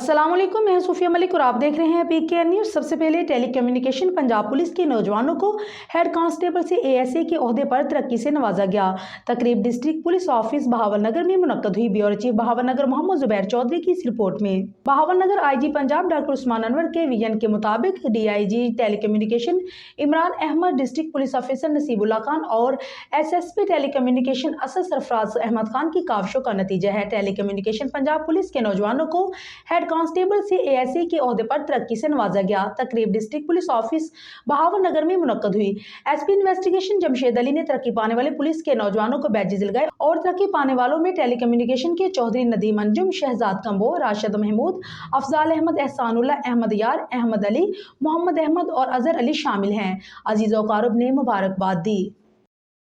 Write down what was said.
अस्सलाम वालेकुम, मैं सूफिया मलिक और आप देख रहे हैं PKN न्यूज़। सबसे पहले टेली कम्युनिकेशन पंजाब पुलिस के नौजवानों को हेड कांस्टेबल से ASA के ओहदे पर तरक्की से नवाजा गया। तकरीब डिस्ट्रिक्ट पुलिस ऑफिस बहावलनगर में मुनक्कद हुई। ब्यूरो चीफ बहावलनगर मोहम्मद जुबैर चौधरी की इस रिपोर्ट में। बहावलनगर IG पंजाब डॉक्टर उस्मान अनवर के विजन के मुताबिक DIG telecommunication Imran Ahmad, district police officer Naseebullah Khan और SSP telecommunication Asad Sarfaraz Ahmad Khan की काविशों का नतीजा है। टेली कम्युनिकेशन पंजाब पुलिस के नौजवानों को हेड कांस्टेबल से ASA के ओहदे पर तरक्की से नवाजा गया। तकरीब डिस्ट्रिक्ट पुलिस ऑफिस बहावलनगर में मुनक्कद हुई। SP इन्वेस्टिगेशन जमशेद अली ने तरक्की पाने वाले पुलिस के नौजवानों को बैजेस दिलवाए और तरक्की पाने वालों में टेली कम्युनिकेशन के चौधरी नदीम अंजुम, शहजाद कंबो, राशिद महमूद, अफजाल अहमद, एहसानुल्लाह अहमद यार, अहमद अली, मोहम्मद अहमद और अजहर अली शामिल हैं। अजीज और कारब ने मुबारकबाद दी।